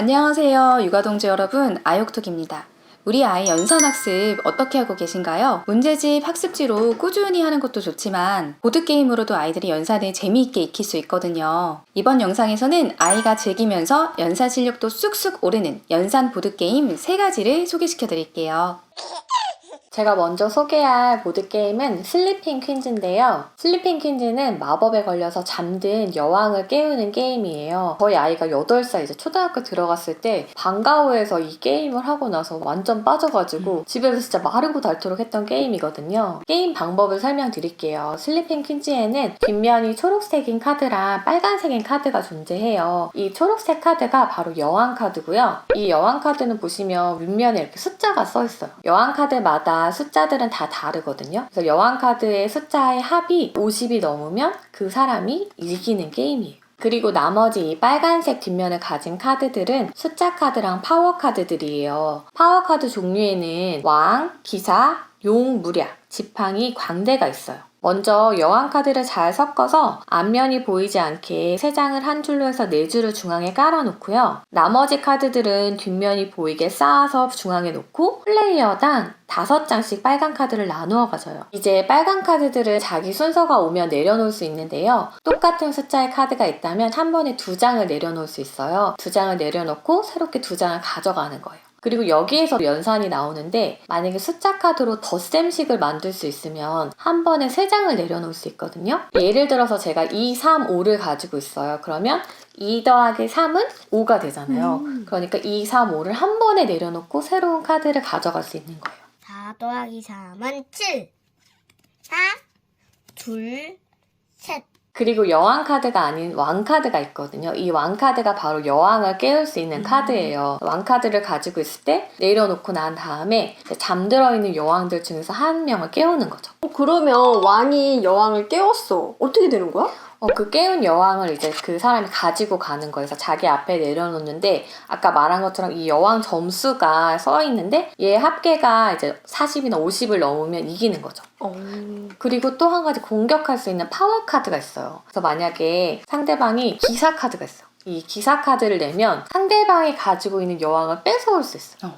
안녕하세요 육아동지 여러분, 아육톡입니다. 우리 아이 연산학습 어떻게 하고 계신가요? 문제집, 학습지로 꾸준히 하는 것도 좋지만 보드게임으로도 아이들이 연산을 재미있게 익힐 수 있거든요. 이번 영상에서는 아이가 즐기면서 연산 실력도 쑥쑥 오르는 연산 보드게임 3가지를 소개시켜 드릴게요. 제가 먼저 소개할 보드게임은 슬리핑 퀸즈인데요. 슬리핑 퀸즈는 마법에 걸려서 잠든 여왕을 깨우는 게임이에요. 저희 아이가 8살 이제 초등학교 들어갔을 때 방과후에서 이 게임을 하고 나서 완전 빠져가지고 집에서 진짜 마르고 닳도록 했던 게임이거든요. 게임 방법을 설명드릴게요. 슬리핑 퀸즈에는 뒷면이 초록색인 카드랑 빨간색인 카드가 존재해요. 이 초록색 카드가 바로 여왕 카드고요. 이 여왕 카드는 보시면 윗면에 이렇게 숫자가 써있어요. 여왕 카드마다 숫자들은 다 다르거든요. 그래서 여왕 카드의 숫자의 합이 50이 넘으면 그 사람이 이기는 게임이에요. 그리고 나머지 이 빨간색 뒷면을 가진 카드들은 숫자 카드랑 파워 카드들이에요. 파워 카드 종류에는 왕, 기사, 용, 무략, 지팡이, 광대가 있어요. 먼저 여왕 카드를 잘 섞어서 앞면이 보이지 않게 3장을 한 줄로 해서 4줄을 중앙에 깔아놓고요. 나머지 카드들은 뒷면이 보이게 쌓아서 중앙에 놓고 플레이어당 5장씩 빨간 카드를 나누어 가져요. 이제 빨간 카드들을 자기 순서가 오면 내려놓을 수 있는데요. 똑같은 숫자의 카드가 있다면 한 번에 2장을 내려놓을 수 있어요. 2장을 내려놓고 새롭게 2장을 가져가는 거예요. 그리고 여기에서 연산이 나오는데 만약에 숫자 카드로 덧셈식을 만들 수 있으면 한 번에 3장을 내려놓을 수 있거든요. 예를 들어서 제가 2, 3, 5를 가지고 있어요. 그러면 2 더하기 3은 5가 되잖아요. 그러니까 2, 3, 5를 한 번에 내려놓고 새로운 카드를 가져갈 수 있는 거예요. 4 더하기 3은 7. 4, 2, 3. 그리고 여왕 카드가 아닌 왕 카드가 있거든요. 이 왕 카드가 바로 여왕을 깨울 수 있는 카드예요. 왕 카드를 가지고 있을 때 내려놓고 난 다음에 잠들어 있는 여왕들 중에서 한 명을 깨우는 거죠. 그러면 왕이 여왕을 깨웠어. 어떻게 되는 거야? 그 깨운 여왕을 이제 그 사람이 가지고 가는 거여서 자기 앞에 내려놓는데 아까 말한 것처럼 이 여왕 점수가 써 있는데 얘 합계가 이제 40이나 50을 넘으면 이기는 거죠. 그리고 또 한 가지 공격할 수 있는 파워 카드가 있어요. 그래서 만약에 상대방이 기사 카드가 있어. 이 기사 카드를 내면 상대방이 가지고 있는 여왕을 뺏어올 수 있어요.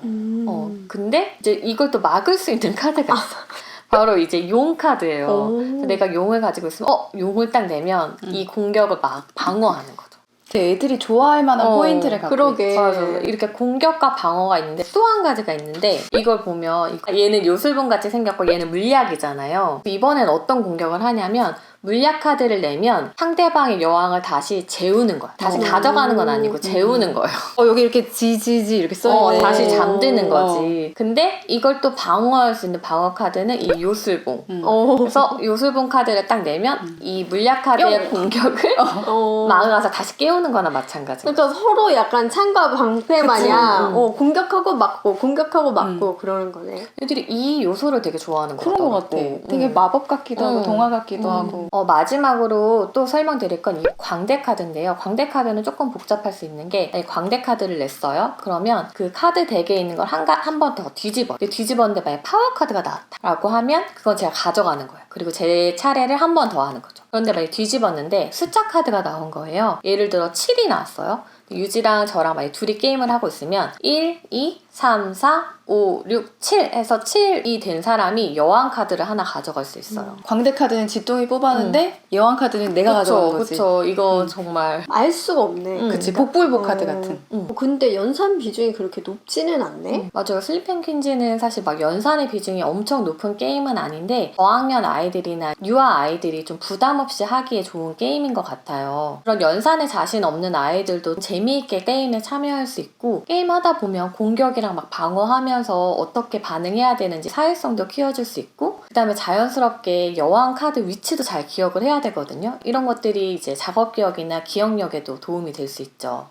근데 이제 이걸 또 막을 수 있는 카드가 있어. 바로 이제 용 카드예요. 내가 용을 가지고 있으면 용을 딱 내면 이 공격을 막 방어하는 거죠. 애들이 좋아할 만한 포인트를 갖고 그러게. 맞아. 이렇게 공격과 방어가 있는데 또 한 가지가 있는데 이걸 보면 얘는 요술봉 같이 생겼고 얘는 물약이잖아요. 이번엔 어떤 공격을 하냐면 물약 카드를 내면 상대방의 여왕을 다시 재우는 거야. 다시 가져가는 건 아니고 재우는 거예요. 여기 이렇게 지지지 이렇게 써있네. 다시 잠드는 거지. 근데 이걸 또 방어할 수 있는 방어 카드는 이 요술봉. 그래서 요술봉 카드를 딱 내면 이 물약 카드의 공격을 막아서 다시 깨우는 거나 마찬가지. 그러니까 서로 약간 창과 방패 마냥 공격하고 막고 공격하고 막고 그러는 거네. 애들이 이 요소를 되게 좋아하는 것 그런 것 같아. 같더라고. 되게 마법 같기도 하고 동화 같기도 하고. 마지막으로 또 설명드릴 건 이 광대 카드인데요. 광대 카드는 조금 복잡할 수 있는 게 광대 카드를 냈어요. 그러면 그 카드 덱에 있는 걸 한 번 더 뒤집었는데 만약 파워 카드가 나왔다라고 하면 그건 제가 가져가는 거예요. 그리고 제 차례를 한 번 더 하는 거죠. 그런데 만약 뒤집었는데 숫자 카드가 나온 거예요. 예를 들어 7이 나왔어요. 유지랑 저랑 만약 둘이 게임을 하고 있으면 1, 2, 3, 4, 5, 6, 7 해서 7이 된 사람이 여왕 카드를 하나 가져갈 수 있어요. 광대 카드는 지똥이 뽑았는데 여왕 카드는 내가 가져간 거지. 그쵸. 이거 정말 알 수가 없네. 그치. 복불복 카드 같은. 근데 연산 비중이 그렇게 높지는 않네. 맞아요. 슬리핑 퀸즈는 사실 막 연산의 비중이 엄청 높은 게임은 아닌데 저학년 아이들이나 유아 아이들이 좀 부담 없이 하기에 좋은 게임인 것 같아요. 그런 연산에 자신 없는 아이들도 재미있게 게임에 참여할 수 있고 게임하다 보면 공격이랑 막 방어하면서 어떻게 반응해야 되는지 사회성도 키워줄 수 있고 그 다음에 자연스럽게 여왕 카드 위치도 잘 기억을 해야 되거든요. 이런 것들이 이제 작업 기억이나 기억력에도 도움이 될 수 있죠.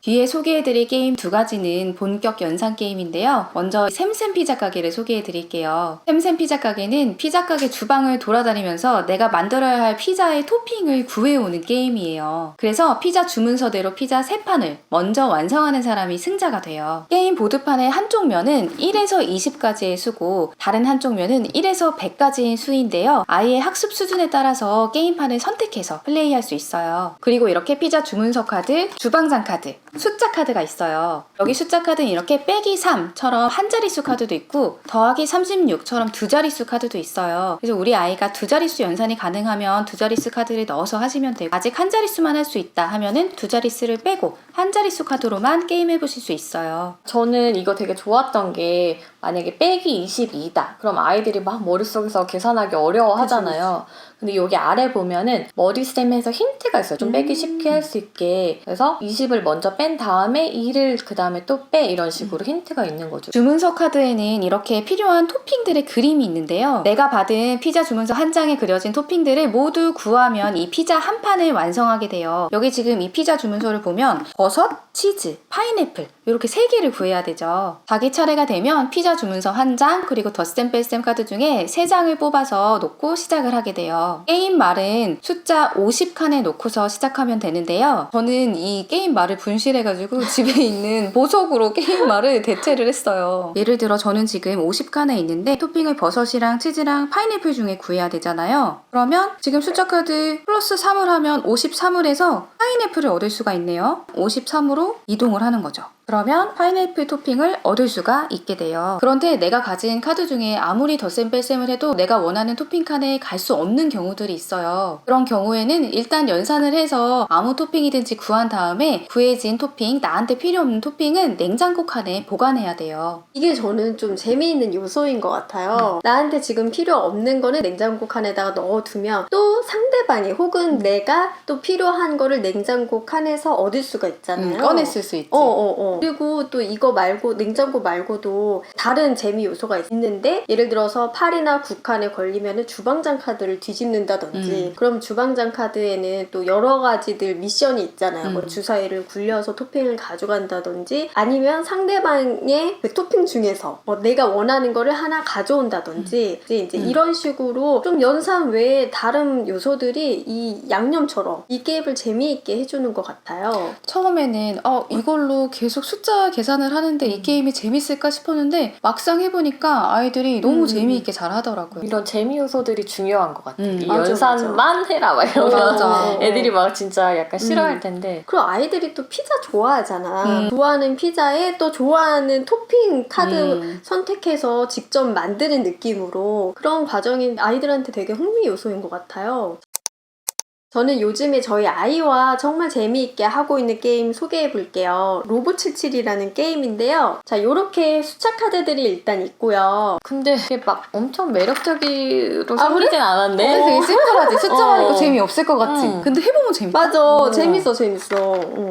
뒤에 소개해드릴 게임 2가지는 본격 연산 게임인데요. 먼저 샘샘 피자 가게를 소개해드릴게요. 샘샘 피자 가게는 피자 가게 주방을 돌아다니면서 내가 만들어야 할 피자의 토핑을 구해오는 게임이에요. 그래서 피자 주문서대로 피자 3판을 먼저 완성하는 사람이 승자가 돼요. 게임 보드판의 한쪽 면은 1에서 20까지의 수고 다른 한쪽 면은 1에서 100까지인 수인데요. 아이의 학습 수준에 따라서 게임판을 선택해서 플레이할 수 있어요. 그리고 이렇게 피자 주문서 카드, 주방장 카드, 숫자 카드가 있어요. 여기 숫자 카드는 이렇게 빼기 3처럼 한 자릿수 카드도 있고 더하기 36처럼 두 자릿수 카드도 있어요. 그래서 우리 아이가 두 자릿수 연산이 가능하면 두 자릿수 카드를 넣어서 하시면 되고, 아직 한 자릿수만 할 수 있다 하면은 두 자릿수를 빼고 한 자릿수 카드로만 게임해 보실 수 있어요. 저는 이거 되게 좋았던 게, 만약에 빼기 22다. 그럼 아이들이 막 머릿속에서 계산하기 어려워 하잖아요. 근데 여기 아래 보면은 머리쌤에서 힌트가 있어요. 좀 빼기 쉽게 할 수 있게. 그래서 20을 먼저 뺀 다음에 2를 그 다음에 또 빼, 이런 식으로 힌트가 있는 거죠. 주문서 카드에는 이렇게 필요한 토핑들의 그림이 있는데요. 내가 받은 피자 주문서 한 장에 그려진 토핑들을 모두 구하면 이 피자 한 판을 완성하게 돼요. 여기 지금 이 피자 주문서를 보면 버섯, 치즈, 파인애플 이렇게 3개를 구해야 되죠. 자기 차례가 되면 피자 주문서 한 장, 그리고 덧셈 뺄셈 카드 중에 3장을 뽑아서 놓고 시작을 하게 돼요. 게임 말은 숫자 50칸에 놓고서 시작하면 되는데요. 저는 이 게임 말을 분실해가지고 집에 있는 보석으로 게임 말을 대체를 했어요. 예를 들어 저는 지금 50칸에 있는데 토핑을 버섯이랑 치즈랑 파인애플 중에 구해야 되잖아요. 그러면 지금 숫자 카드 플러스 3을 하면 53을 해서 파인애플을 얻을 수가 있네요. 53으로 이동을 하는 거죠. 그러면 파인애플 토핑을 얻을 수가 있게 돼요. 그런데 내가 가진 카드 중에 아무리 덧셈 뺄셈을 해도 내가 원하는 토핑 칸에 갈 수 없는 경우들이 있어요. 그런 경우에는 일단 연산을 해서 아무 토핑이든지 구한 다음에 구해진 토핑, 나한테 필요 없는 토핑은 냉장고 칸에 보관해야 돼요. 이게 저는 좀 재미있는 요소인 것 같아요. 나한테 지금 필요 없는 거는 냉장고 칸에다가 넣어두면 또 상대방이 혹은 내가 또 필요한 거를 냉장고 칸에서 얻을 수가 있잖아요. 꺼냈을 수 있지. 그리고 또 이거 말고, 냉장고 말고도 다른 재미 요소가 있는데, 예를 들어서 8이나 9칸에 걸리면 주방장 카드를 뒤집는다든지, 그럼 주방장 카드에는 또 여러 가지들 미션이 있잖아요. 뭐 주사위를 굴려서 토핑을 가져간다든지, 아니면 상대방의 그 토핑 중에서 내가 원하는 거를 하나 가져온다든지, 이제 이런 식으로 좀 연산 외에 다른 요소들이 이 양념처럼 이 게임을 재미있게 해주는 것 같아요. 처음에는 이걸로 계속 숫자 계산을 하는데 이 게임이 재밌을까 싶었는데 막상 해보니까 아이들이 너무 재미있게 잘 하더라고요. 이런 재미 요소들이 중요한 것 같아요. 이 맞아, 연산만 해라 막 이러면 맞아. 애들이 막 진짜 약간 싫어할 텐데. 그리고 아이들이 또 피자 좋아하잖아. 좋아하는 피자에 또 좋아하는 토핑 카드 선택해서 직접 만드는 느낌으로, 그런 과정이 아이들한테 되게 흥미 요소인 것 같아요. 저는 요즘에 저희 아이와 정말 재미있게 하고 있는 게임 소개해 볼게요. 로보77이라는 게임인데요. 자, 요렇게 숫자 카드들이 일단 있고요. 근데 이게 막 엄청 매력적으로 생기진 않았네. 되게 심플하지? 숫자만 있고 재미없을 것 같지? 응. 근데 해보면 재밌다. 맞아. 재밌어.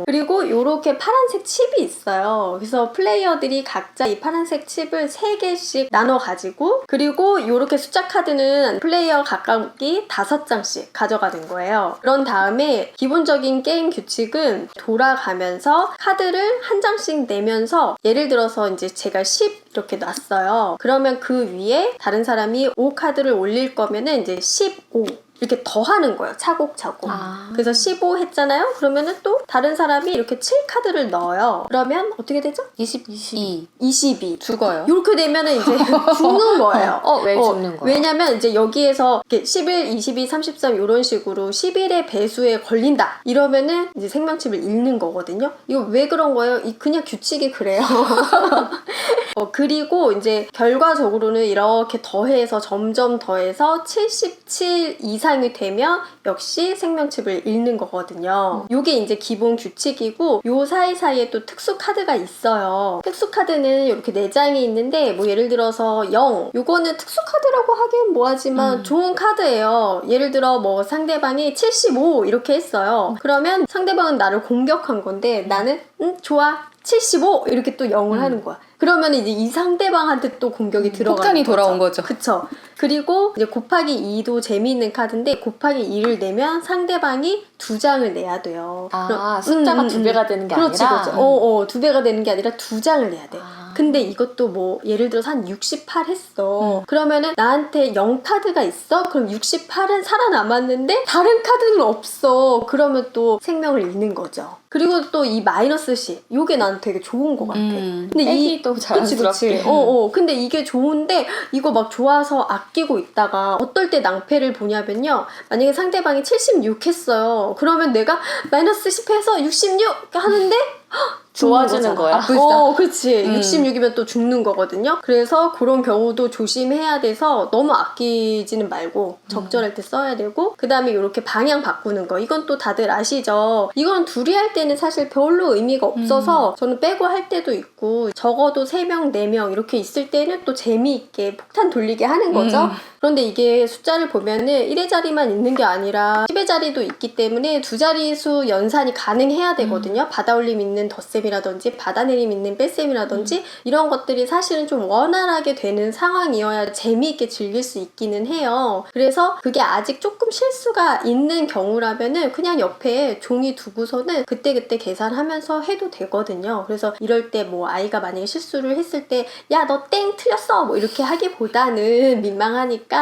그리고 요렇게 파란색 칩이 있어요. 그래서 플레이어들이 각자 이 파란색 칩을 3개씩 나눠 가지고, 그리고 요렇게 숫자 카드는 플레이어 각각이 5장씩 가져가는 거예요. 그런 다음에 기본적인 게임 규칙은 돌아가면서 카드를 한 장씩 내면서, 예를 들어서 이제 제가 10 이렇게 놨어요. 그러면 그 위에 다른 사람이 5카드를 올릴 거면은 이제 15 이렇게 더하는 거예요. 차곡차곡. 그래서 15 했잖아요. 그러면은 또 다른 사람이 이렇게 7카드를 넣어요. 그러면 어떻게 되죠? 22. 22. 죽어요. 이렇게 되면은 이제 죽는 거예요. 왜 죽는 거야? 왜냐면 이제 여기에서 이렇게 11, 22, 33 이런 식으로 11의 배수에 걸린다. 이러면은 이제 생명칩을 잃는 거거든요. 이거 왜 그런 거예요? 그냥 규칙이 그래요. 그리고 이제 결과적으로는 이렇게 더해서 점점 더해서 77 이상이 되면 역시 생명칩을 잃는 거거든요. 요게 이제 기본 규칙이고, 요 사이사이에 또 특수 카드가 있어요. 특수 카드는 이렇게 4장이 있는데, 뭐 예를 들어서 0, 요거는 특수 카드라고 하기엔 뭐하지만 좋은 카드예요. 예를 들어 뭐 상대방이 75 이렇게 했어요. 그러면 상대방은 나를 공격한 건데, 나는 좋아 75 이렇게 또 0을 하는 거야. 그러면 이제 이 상대방한테 또 공격이 들어가는 폭탄이 돌아온 거죠. 그쵸. 그리고 이제 곱하기 2도 재미있는 카드인데, 곱하기 2를 내면 상대방이 2장을 내야 돼요. 숫자가 2배가 되는 게 그렇지, 아니라? 그렇지. 2배가 되는 게 아니라 2장을 내야 돼. 근데 이것도 뭐 예를 들어서 한 68 했어. 그러면은 나한테 0카드가 있어? 그럼 68은 살아남았는데 다른 카드는 없어. 그러면 또 생명을 잃는 거죠. 그리고 또 이 마이너스 10, 요게 난 되게 좋은 것 같아. 근데 빼기도 자연스럽게. 근데 이게 좋은데, 이거 막 좋아서 아끼고 있다가 어떨 때 낭패를 보냐면요. 만약에 상대방이 76 했어요. 그러면 내가 마이너스 10 해서 66 하는데 도와주는 거야. 그치. 66이면 또 죽는 거거든요. 그래서 그런 경우도 조심해야 돼서 너무 아끼지는 말고 적절할 때 써야 되고, 그 다음에 이렇게 방향 바꾸는 거. 이건 또 다들 아시죠? 이건 둘이 할 때는 사실 별로 의미가 없어서 저는 빼고 할 때도 있고, 적어도 3명, 4명 이렇게 있을 때는 또 재미있게 폭탄 돌리게 하는 거죠. 그런데 이게 숫자를 보면은 1의 자리만 있는 게 아니라 10의 자리도 있기 때문에 두 자릿수 연산이 가능해야 되거든요. 받아올림 있는 덧셈이라든지 받아내림 있는 뺄셈이라든지 이런 것들이 사실은 좀 원활하게 되는 상황이어야 재미있게 즐길 수 있기는 해요. 그래서 그게 아직 조금 실수가 있는 경우라면은 그냥 옆에 종이 두고서는 그때그때 계산하면서 해도 되거든요. 그래서 이럴 때 뭐 아이가 만약에 실수를 했을 때 야 너 땡 틀렸어 뭐 이렇게 하기보다는 민망하니까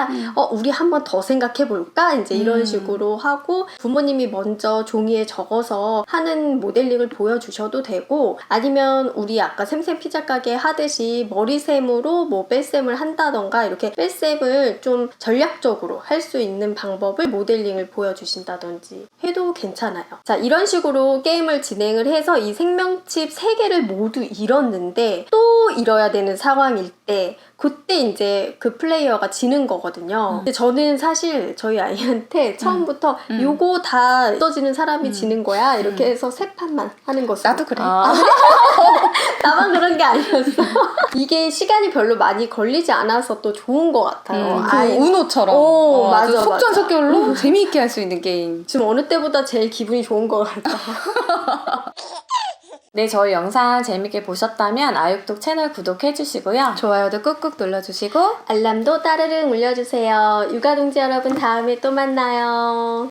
우리 한 번 더 생각해 볼까 이제 이런 식으로 하고, 부모님이 먼저 종이에 적어서 하는 모델링을 보여주셔도 되고, 아니면 우리 아까 샘샘 피자 가게 하듯이 머리셈으로 뭐 뺄셈을 한다던가 이렇게 뺄셈을 좀 전략적으로 할 수 있는 방법을 모델링을 보여주신다든지 해도 괜찮아요. 자, 이런 식으로 게임을 진행을 해서 이 생명칩 3개를 모두 잃었는데 또 잃어야 되는 상황일 때, 그때 이제 그 플레이어가 지는 거거든요. 근데 저는 사실 저희 아이한테 처음부터 요거 다 써지는 사람이 지는 거야 이렇게 해서 3판만 하는 거죠. 나도 그래. 나만 그런 게 아니었어. 이게 시간이 별로 많이 걸리지 않아서 또 좋은 것 같아요. 그 우노처럼. 맞아, 맞아. 속전속결로 재미있게 할 수 있는 게임. 지금 어느 때보다 제일 기분이 좋은 것 같아요. 네, 저희 영상 재밌게 보셨다면 아육톡 채널 구독해주시고요. 좋아요도 꾹꾹 눌러주시고 알람도 따르릉 울려주세요. 육아동지 여러분, 다음에 또 만나요.